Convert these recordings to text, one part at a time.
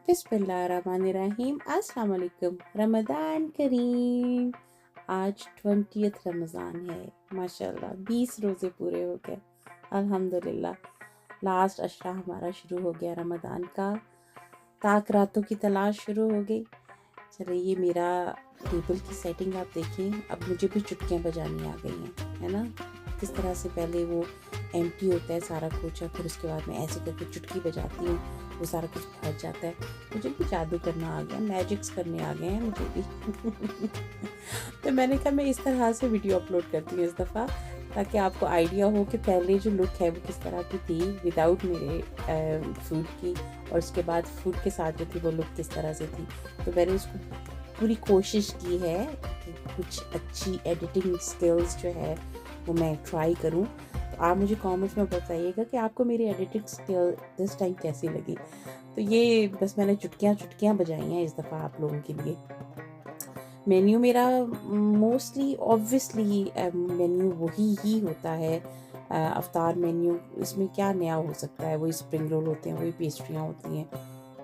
बिस्मिल्लाहिर्रहमानिर्रहीम। अस्सलाम वालेकुम। रमज़ान करीम। आज 20th रमज़ान है। माशाल्लाह 20 रोज़े पूरे हो गए। अल्हम्दुलिल्लाह लास्ट अशरा हमारा शुरू हो गया रमज़ान का। ताक रातों की तलाश शुरू हो गई। चलिए ये मेरा टेबल की सेटिंग आप देखें। अब मुझे भी चुटकियाँ बजानी आ गई हैं, है ना। किस तरह से पहले वो एम्प्टी होता है सारा कुछ और फिर उसके बाद मैं ऐसे करके चुटकी बजाती हूँ, वो सारा कुछ भर जाता है। मुझे भी जादू करना आ गया, मैजिक्स करने आ गए हैं मुझे भी। तो मैंने कहा मैं इस तरह से वीडियो अपलोड करती हूँ इस दफ़ा, ताकि आपको आइडिया हो कि पहले जो लुक है वो किस तरह की थी विदाउट मेरे फूड की, और उसके बाद फूड के साथ जो थी वो लुक किस तरह से थी। तो मैंने उसको पूरी कोशिश की है कि कुछ अच्छी एडिटिंग स्किल्स जो है वो मैं ट्राई करूं। तो आप मुझे कमेंट्स में बताइएगा कि आपको मेरी एडिटिंग स्किल दिस टाइम कैसी लगी। तो ये बस मैंने चुटकियाँ बजाई हैं इस दफ़ा आप लोगों के लिए। मेन्यू मेरा मोस्टली ऑब्वियसली मेन्यू वही ही होता है, अफ्तार मेन्यू। इसमें क्या नया हो सकता है? वही स्प्रिंग रोल होते हैं, वही पेस्ट्रियाँ होती हैं,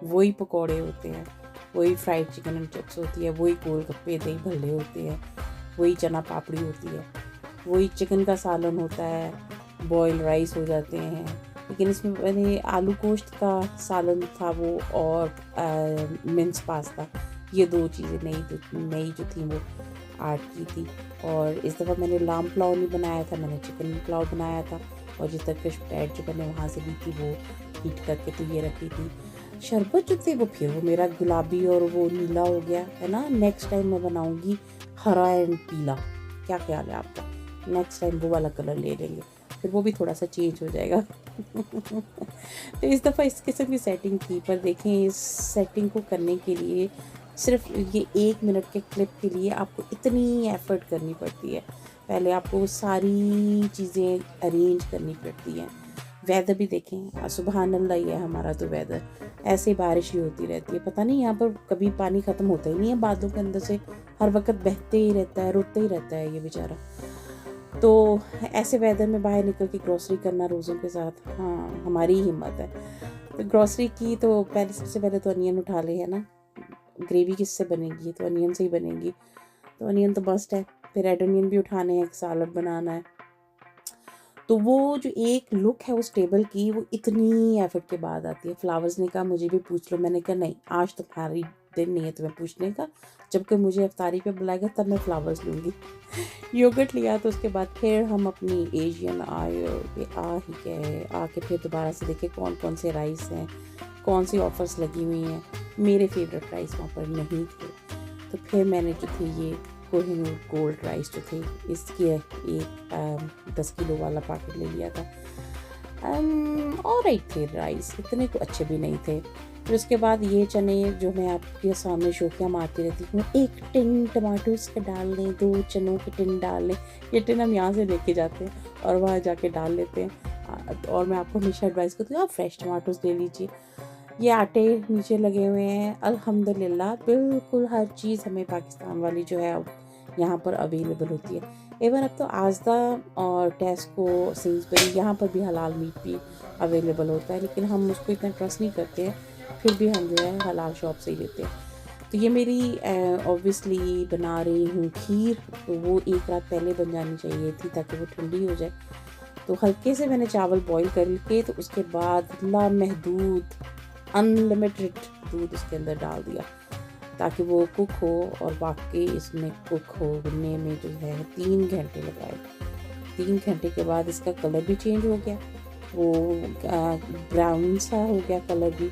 वही पकौड़े होते हैं, वही फ्राइड चिकन एंड चिप्स होती है, वही गोलगप्पे दही भल्ले होते हैं, वही चना पापड़ी होती है, वही चिकन का सालन होता है, बॉयल राइस हो जाते हैं। लेकिन इसमें मैंने आलू गोश्त का सालन था वो, और मिन्स पास्ता, ये दो चीज़ें नई जो थी वो ऐड की थी। और इस दफ़ा मैंने लाम पुलाव नहीं बनाया था, मैंने चिकन पुलाव बनाया था। और जिस तरह ब्रेड जो मैंने वहाँ से ली थी वो हीट करके तो ये रखी थी। शरबत जो थे वो फिर वो मेरा गुलाबी और वो नीला हो गया है ना। नेक्स्ट टाइम मैं बनाऊँगी हरा एंड पीला। क्या ख्याल है आपका? नेक्स्ट टाइम वो वाला कलर ले लेंगे, फिर वो भी थोड़ा सा चेंज हो जाएगा। तो इस दफ़ा इस किस्म की सेटिंग थी, पर देखें इस सेटिंग को करने के लिए सिर्फ ये 1 मिनट के क्लिप के लिए आपको इतनी एफ़र्ट करनी पड़ती है। पहले आपको वो सारी चीज़ें अरेंज करनी पड़ती हैं। वेदर भी देखें, सुबहान अल्लाह ही है हमारा तो वेदर। ऐसे बारिश ही होती रहती है, पता नहीं यहाँ पर कभी पानी ख़त्म होता ही नहीं है बादलों के अंदर से, हर वक्त बहते ही रहता है, रोते ही रहता है ये बेचारा। तो ऐसे वेदर में बाहर निकल के ग्रॉसरी करना रोज़ों के साथ, हाँ हमारी ही हिम्मत है। तो ग्रॉसरी की तो पहले सबसे पहले तो अनियन उठा ले, है ना। ग्रेवी किससे बनेगी? तो अनियन से ही बनेगी, तो अनियन तो मस्ट है। फिर रेड अनियन भी उठाने हैं, सैलड बनाना है। तो वो जो एक लुक है उस टेबल की, वो इतनी एफर्ट के बाद आती है। फ्लावर्स ने कहा मुझे भी पूछ लो, मैंने कहा नहीं, आज तुम्हारी दिन नहीं है तुम्हें पूछने का। जब कोई मुझे अफ्तारी पे बुलाएगा तब मैं फ्लावर्स लूँगी। योगर्ट लिया, तो उसके बाद फिर हम अपनी एशियन आए आ ही गए। आके फिर दोबारा से देखे कौन कौन से राइस हैं, कौन सी ऑफ़र्स लगी हुई हैं। मेरे फेवरेट राइस वहाँ पर नहीं थे, तो फिर मैंने जो थे ये कोहिनूर गोल्ड राइस जो थे इसकी एक 10 किलो वाला पैकेट ले लिया था। और राइट थे राइस, इतने तो अच्छे भी नहीं थे। फिर उसके बाद ये चने जो मैं आपके सामने शोकियाँ मारती रहती हूँ, एक टिन टमाटोस का डाल लें, 2 चनों के टिन डाल लें। ये टिन हम यहाँ से लेके जाते हैं और वहाँ जाके डाल लेते हैं। और मैं आपको हमेशा एडवाइस करती हूँ आप फ्रेश टमाटोस ले लीजिए। ये आटे नीचे लगे हुए हैं, अल्हम्दुलिल्लाह बिल्कुल हर चीज़ हमें पाकिस्तान वाली जो है अब यहाँ पर अवेलेबल होती है। इवन अब तो आज़दा और टेस्को, सेंसबरी, यहाँ पर भी हलाल मीट भी अवेलेबल होता है, लेकिन हम उसको इतना ट्रस्ट नहीं करते हैं, फिर भी हम जो है हलाल शॉप से ही लेते हैं। तो ये मेरी ऑब्वियसली बना रही हूँ खीर, तो वो एक रात पहले बन जानी चाहिए थी ताकि वो ठंडी हो जाए। तो हल्के से मैंने चावल बॉईल करके, तो उसके बाद लामहदूद अनलिमिटेड दूध उसके अंदर डाल दिया ताकि वो कुक हो, और वाकई इसमें कुक होने में जो है 3 घंटे लगाए। 3 घंटे के बाद इसका कलर भी चेंज हो गया, वो ब्राउन सा हो गया कलर भी,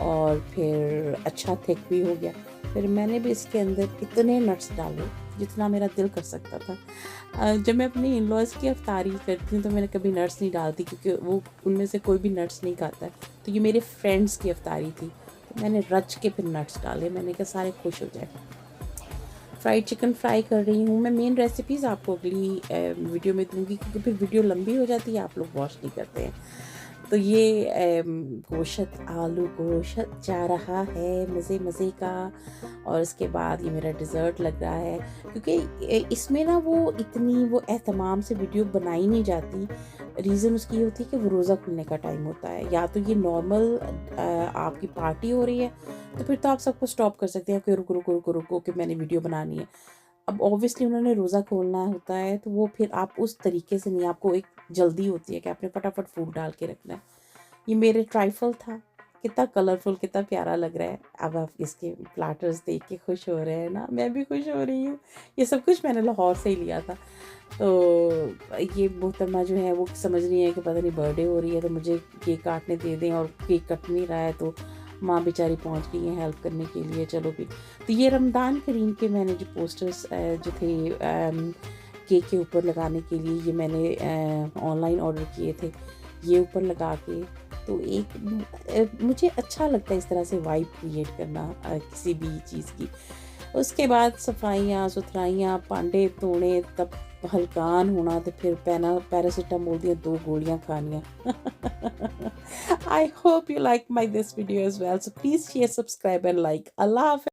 और फिर अच्छा थिक भी हो गया। फिर मैंने भी इसके अंदर इतने नट्स डाले जितना मेरा दिल कर सकता था। जब मैं अपनी इन लॉज़ की अफ्तारी करती हूँ तो मैंने कभी नट्स नहीं डालती, क्योंकि वो उनमें से कोई भी नट्स नहीं खाता है। तो ये मेरे फ्रेंड्स की अफ्तारी थी, तो मैंने रच के फिर नट्स डाले, मैंने कहा सारे खुश हो जाए। फ्राइड चिकन फ्राई कर रही हूँ मैं। मेन रेसिपीज़ आपको अगली वीडियो में दूँगी, क्योंकि फिर वीडियो लंबी हो जाती है, आप लोग वॉच नहीं करते हैं। तो ये गोश्त, आलू गोश्त जा रहा है मज़े मज़े का। और उसके बाद ये मेरा डिज़र्ट लग रहा है, क्योंकि इसमें ना वो इतनी वो एहतमाम से वीडियो बनाई नहीं जाती। रीज़न उसकी ये होती है कि वो रोज़ा खुलने का टाइम होता है, या तो ये नॉर्मल आपकी पार्टी हो रही है तो फिर तो आप सबको स्टॉप कर सकते हैं कि रुको, रुको, रुको, रुको कि मैंने वीडियो बनानी है। अब ऑब्वियसली उन्होंने रोज़ा खोलना होता है, तो वो फिर आप उस तरीके से नहीं, आपको एक जल्दी होती है कि आपने फटाफट फूड डाल के रखना है। ये मेरे ट्राइफल था, कितना कलरफुल, कितना प्यारा लग रहा है। अब आप इसके प्लाटर्स देख के खुश हो रहे हैं ना, मैं भी खुश हो रही हूँ। ये सब कुछ मैंने लाहौर से ही लिया था। तो ये मोहतरमा जो है वो समझ रही है कि पता नहीं बर्थडे हो रही है तो मुझे केक काटने दे दें, और केक कट नहीं रहा है, तो माँ बेचारी पहुँच गई हैं हेल्प करने के लिए। चलो भी, तो ये रमज़ान करीम के मैंने जो पोस्टर्स जो थे केक के ऊपर लगाने के लिए, ये मैंने ऑनलाइन ऑर्डर किए थे, ये ऊपर लगा के। तो एक मुझे अच्छा लगता है इस तरह से वाइब क्रिएट करना किसी भी चीज़ की। उसके बाद सफाइयाँ सुथराइयाँ, भांडे धोने, तब हलकान होना, तो फिर पैरासीटामोल दी 2 गोलियाँ खानियाँ। I hope you like my this video as well, so please share, subscribe and like. अल्लाह हाफ़िज़।